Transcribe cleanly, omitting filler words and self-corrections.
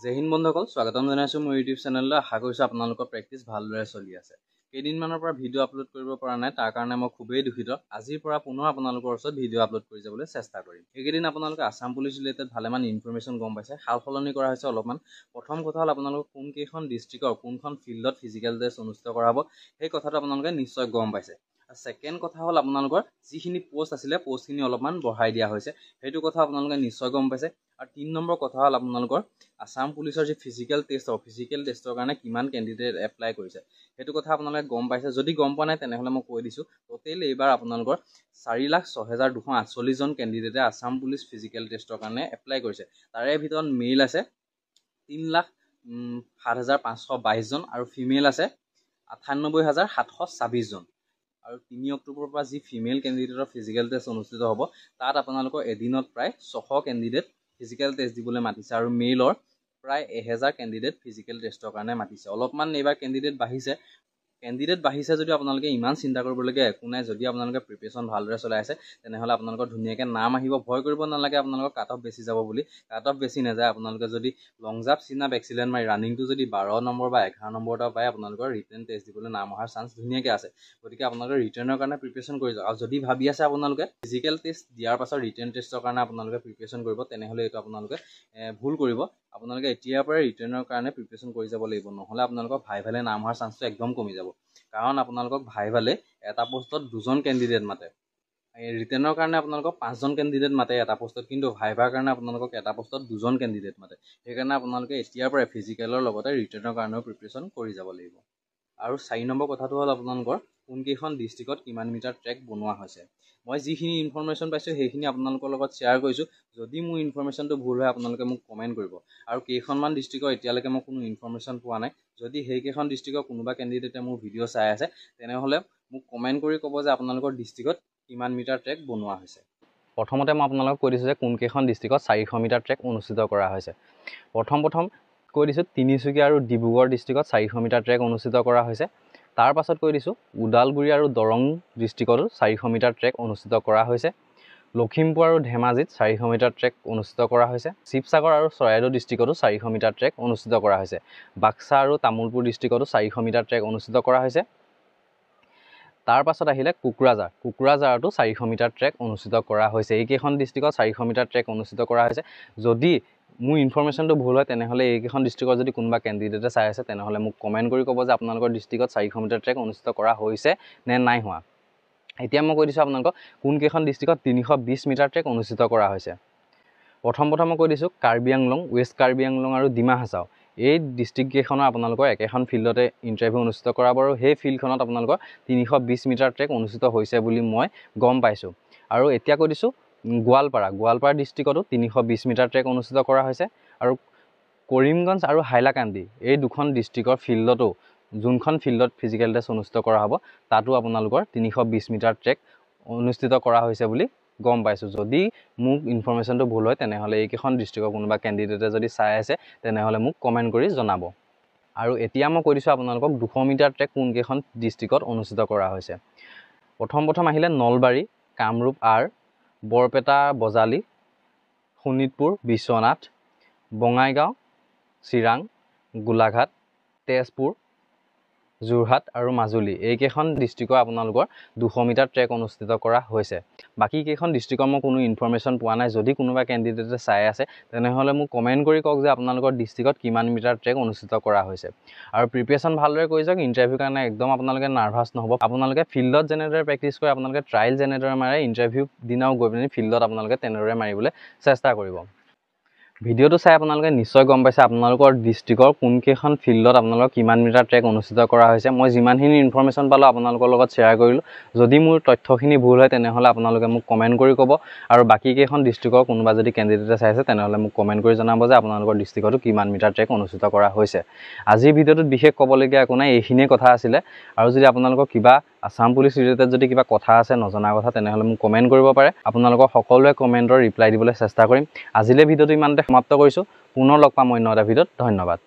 জয় হিন্দ বন্ধুসকল, স্বাগতম জনাইছো মোৰ ইউটিউব চেনেললৈ। আশা কৰিছো আপোনালোকৰ প্ৰেক্টিছ ভালদৰে চলি আছে। কেইদিনমানৰ পৰা ভিডিঅ' আপলোড কৰিব পৰা নাই, তাৰ কাৰণে মই খুবেই দুখিত। আজিৰ পৰা পুনৰ আপোনালোকৰ ওচৰত ভিডিঅ' আপলোড কৰি যাবলৈ চেষ্টা কৰিম। এইকেইদিন আপোনালোকে আছাম পুলিচ ৰিলেটেড ভালেমান ইনফৰমেশ্যন গম পাইছে। সাল সলনি কৰা হৈছে অলপমান। প্ৰথম কথা হ'ল আপোনালোকক কোনকেইখন ডিষ্ট্ৰিক্টৰ কোনখন ফিল্ডত ফিজিকেল টেষ্ট অনুষ্ঠিত কৰা হ'ব সেই কথাটো আপোনালোকে নিশ্চয় গম পাইছে। আৰু ছেকেণ্ড কথা হ'ল আপোনালোকৰ যিখিনি পোষ্ট আছিলে পোষ্টখিনি অলপমান বঢ়াই দিয়া হৈছে, সেইটো কথা আপোনালোকে নিশ্চয় গম পাইছে। আৰু 3 নম্বৰ কথা হ'ল আপোনালোকৰ আছাম পুলিচৰ যি ফিজিকেল টেষ্টৰ কাৰণে কিমান কেণ্ডিডেট এপ্লাই কৰিছে সেইটো কথা আপোনালোকে গম পাইছে। যদি গম পোৱা নাই তেনেহ'লে মই কৈ দিছোঁ, টোটেল এইবাৰ আপোনালোকৰ 4,06,248জন কেণ্ডিডেটে আছাম পুলিচ ফিজিকেল টেষ্টৰ কাৰণে এপ্লাই কৰিছে। তাৰে ভিতৰত মেইল আছে 3,07,522জন আৰু ফিমেইল আছে 98,726জন। আৰু 3 অক্টোবৰৰ পৰা যি ফিমেইল কেণ্ডিডেটৰ ফিজিকেল টেষ্ট অনুষ্ঠিত হ'ব, তাত আপোনালোকৰ এদিনত প্ৰায় 600 কেণ্ডিডেট ফিজিকেল টেষ্ট দিবলৈ মাতিছে। আৰু মেইলৰ প্ৰায় 1000 কেণ্ডিডেট ফিজিকেল টেষ্টৰ কাৰণে মাতিছে। অলপমান এইবাৰ কেণ্ডিডেট বাঢ়িছে যদিও আপোনালোকে ইমান চিন্তা কৰিবলগীয়া একো নাই। যদি আপোনালোকে প্ৰিপেৰেশ্যন ভালদৰে চলাই আছে তেনেহ'লে আপোনালোকৰ ধুনীয়াকৈ নাম আহিব। ভয় কৰিব নালাগে আপোনালোকৰ কাট অফ বেছি যাব বুলি। কাট অফ বেছি নাযায়। আপোনালোকে যদি লং জাম্প, চিন আপ, এক্সিলেণ্ট মাৰি ৰানিংটো যদি 12 নম্বৰ বা 11 নম্বৰ এটা পায়, আপোনালোকৰ ৰিটেন টেষ্ট দিবলৈ নাম অহাৰ চান্স ধুনীয়াকৈ আছে। গতিকে আপোনালোকে ৰিটেনৰ কাৰণে প্ৰিপেৰেশ্যন কৰি যাওক। আৰু যদি ভাবি আছে আপোনালোকে ফিজিকেল টেষ্ট দিয়াৰ পাছত ৰিটেন টেষ্টৰ কাৰণে আপোনালোকে প্ৰিপেৰেশ্যন কৰিব, তেনেহ'লে এইটো আপোনালোকে ভুল কৰিব। আপোনালোকে এতিয়াৰ পৰাই ৰিটেনৰ কাৰণে প্ৰিপেৰেশ্যন কৰি যাব লাগিব, নহ'লে আপোনালোকৰ ভাইভালে নাম হোৱাৰ চান্সটো একদম কমি যাব। কাৰণ আপোনালোকক ভাইভালে এটা পোষ্টত 2জন কেণ্ডিডেট মাতে। ৰিটেনৰ কাৰণে আপোনালোকক 5জন কেণ্ডিডেট মাতে এটা পোষ্টত, কিন্তু ভাইভাৰ কাৰণে আপোনালোকক এটা পোষ্টত 2জন কেণ্ডিডেট মাতে। সেইকাৰণে আপোনালোকে এতিয়াৰ পৰাই ফিজিকেলৰ লগতে ৰিটেনৰ কাৰণেও প্ৰিপেৰেশ্যন কৰি যাব লাগিব। আৰু 4 নম্বৰ কথাটো হ'ল আপোনালোকৰ কোনকেইখন ডিষ্ট্ৰিক্টত কিমান মিটাৰ ট্ৰেক বনোৱা হৈছে। মই যিখিনি ইনফৰমেশ্যন পাইছোঁ সেইখিনি আপোনালোকৰ লগত শ্বেয়াৰ কৰিছোঁ। যদি মোৰ ইনফৰমেশ্যনটো ভুল হয় আপোনালোকে মোক কমেণ্ট কৰিব। আৰু কেইখনমান ডিষ্ট্ৰিক্টৰ এতিয়ালৈকে মই কোনো ইনফৰমেশ্যন পোৱা নাই। যদি সেইকেইখন ডিষ্ট্ৰিক্টৰ কোনোবা কেণ্ডিডেটে মোৰ ভিডিঅ' চাই আছে তেনেহ'লে মোক কমেণ্ট কৰি ক'ব যে আপোনালোকৰ ডিষ্ট্ৰিক্টত কিমান মিটাৰ ট্ৰেক বনোৱা হৈছে। প্ৰথমতে মই আপোনালোকক কৈ দিছোঁ যে কোনকেইখন ডিষ্ট্ৰিক্টত 400 মিটাৰ ট্ৰেক অনুষ্ঠিত কৰা হৈছে। প্ৰথম কৈ দিছোঁ তিনিচুকীয়া আৰু ডিব্ৰুগড় ডিষ্ট্ৰিক্টত 400 মিটাৰ ট্ৰেক অনুষ্ঠিত কৰা হৈছে। তাৰ পাছত কৈ দিছোঁ ওদালগুৰি আৰু দৰং ডিষ্ট্ৰিক্টতো 400 মিটাৰ ট্ৰেক অনুষ্ঠিত কৰা হৈছে। লখিমপুৰ আৰু ধেমাজিত 400 মিটাৰ ট্ৰেক অনুষ্ঠিত কৰা হৈছে। শিৱসাগৰ আৰু চৰাইদেউ ডিষ্ট্ৰিক্টতো 400 মিটাৰ ট্ৰেক অনুষ্ঠিত কৰা হৈছে। বাক্সা আৰু তামোলপুৰ ডিষ্ট্ৰিক্টতো 400 মিটাৰ ট্ৰেক অনুষ্ঠিত কৰা হৈছে। তাৰ পাছত আহিলে কোকৰাঝাৰতো 400 মিটাৰ ট্ৰেক অনুষ্ঠিত কৰা হৈছে। এইকেইখন ডিষ্ট্ৰিক্টত 400 মিটাৰ ট্ৰেক অনুষ্ঠিত কৰা হৈছে। যদি মোৰ ইনফৰমেশ্যনটো ভুল হয় তেনেহ'লে এইকেইখন ডিষ্ট্ৰিক্টৰ যদি কোনোবা কেণ্ডিডেটে চাই আছে তেনেহ'লে মোক কমেণ্ট কৰি ক'ব যে আপোনালোকৰ ডিষ্ট্ৰিক্টত 400 মিটাৰ ট্ৰেক অনুষ্ঠিত কৰা হৈছে নে নাই হোৱা। এতিয়া মই কৈ দিছোঁ আপোনালোকক কোনকেইখন ডিষ্ট্ৰিক্টত 320 মিটাৰ ট্ৰেক অনুষ্ঠিত কৰা হৈছে। প্ৰথম মই কৈ দিছোঁ কাৰ্বি আংলং, ৱেষ্ট কাৰ্বি আংলং আৰু ডিমা হাছাও। এই ডিষ্ট্ৰিক্টকেইখনৰ আপোনালোকৰ একেখন ফিল্ডতে ইণ্টাৰভিউ অনুষ্ঠিত কৰাব আৰু সেই ফিল্ডখনত আপোনালোকৰ 320 মিটাৰ ট্ৰেক অনুষ্ঠিত হৈছে বুলি মই গম পাইছোঁ। আৰু এতিয়া কৈ দিছোঁ গোৱালপাৰা ডিষ্ট্ৰিক্টতো 320 মিটাৰ ট্ৰেক অনুষ্ঠিত কৰা হৈছে। আৰু কৰিমগঞ্জ আৰু হাইলাকান্দি এই দুখন ডিষ্ট্ৰিক্টৰ ফিল্ডতো যোনখন ফিল্ডত ফিজিকেল টেষ্ট অনুষ্ঠিত কৰা হ'ব তাতো আপোনালোকৰ 320 মিটাৰ ট্ৰেক অনুষ্ঠিত কৰা হৈছে বুলি গম পাইছোঁ। যদি মোক ইনফৰমেশ্যনটো ভুল হয় তেনেহ'লে এইকেইখন ডিষ্ট্ৰিক্টৰ কোনোবা কেণ্ডিডেটে যদি চাই আছে তেনেহ'লে মোক কমেণ্ট কৰি জনাব। আৰু এতিয়া মই কৈ দিছোঁ আপোনালোকক 200 মিটাৰ ট্ৰেক কোনকেইখন ডিষ্ট্ৰিক্টত অনুষ্ঠিত কৰা হৈছে। প্ৰথম আহিলে নলবাৰী, কামৰূপ আৰ, বৰপেটা বজালী, শোণিতপুৰ বিশ্বনাথ, বঙাইগাঁও, চিৰাং, গোলাঘাট, তেজপুৰ, যোৰহাট আৰু মাজুলী। এইকেইখন ডিষ্ট্ৰিক্টৰ আপোনালোকৰ 200 মিটাৰ ট্ৰেক অনুষ্ঠিত কৰা হৈছে। বাকী কেইখন ডিষ্ট্ৰিক্টৰ মই কোনো ইনফৰমেশ্যন পোৱা নাই। যদি কোনোবা কেণ্ডিডেটে চাই আছে তেনেহ'লে মোক কমেণ্ট কৰি কওক যে আপোনালোকৰ ডিষ্ট্ৰিক্টত কিমান মিটাৰ ট্ৰেক অনুষ্ঠিত কৰা হৈছে। আৰু প্ৰিপেৰেশ্যন ভালদৰে কৰি যাওক। ইণ্টাৰভিউৰ কাৰণে একদম আপোনালোকে নাৰ্ভাছ নহ'ব। আপোনালোকে ফিল্ডত যেনেদৰে প্ৰেক্টিছ কৰে, আপোনালোকে ট্ৰায়েল যেনেদৰে মাৰে, ইণ্টাৰভিউ দিনাও গৈ পিনি ফিল্ডত আপোনালোকে তেনেদৰে মাৰিবলৈ চেষ্টা কৰিব। ভিডিঅ'টো চাই আপোনালোকে নিশ্চয় গম পাইছে আপোনালোকৰ ডিষ্ট্ৰিক্টৰ কোনকেইখন ফিল্ডত আপোনালোকৰ কিমান মিটাৰ ট্ৰেক অনুষ্ঠিত কৰা হৈছে। মই যিমানখিনি ইনফৰমেশ্যন পালোঁ আপোনালোকৰ লগত শ্বেয়াৰ কৰিলোঁ। যদি মোৰ তথ্যখিনি ভুল হয় তেনেহ'লে আপোনালোকে মোক কমেণ্ট কৰি ক'ব। আৰু বাকীকেইখন ডিষ্ট্ৰিক্টৰ কোনোবা যদি কেণ্ডিডেটে চাই আছে তেনেহ'লে মোক কমেণ্ট কৰি জনাব যে আপোনালোকৰ ডিষ্ট্ৰিক্টতো কিমান মিটাৰ ট্ৰেক অনুষ্ঠিত কৰা হৈছে। আজিৰ ভিডিঅ'টোত বিশেষ ক'বলগীয়া একো নাই, এইখিনিয়ে কথা আছিলে। আৰু যদি আপোনালোকৰ কিবা আছাম পুলিচ ৰিলেটেড যদি কিবা কথা আছে, নজনা কথা, তেনেহ'লে মোক কমেণ্ট কৰিব পাৰে। আপোনালোকৰ সকলোৱে কমেণ্টৰ ৰিপ্লাই দিবলৈ চেষ্টা কৰিম। আজিলৈ ভিডিঅ'টো ইমানতে সমাপ্ত কৰিছোঁ। পুনৰ লগ পাম অন্য এটা ভিডিঅ'ত। ধন্যবাদ।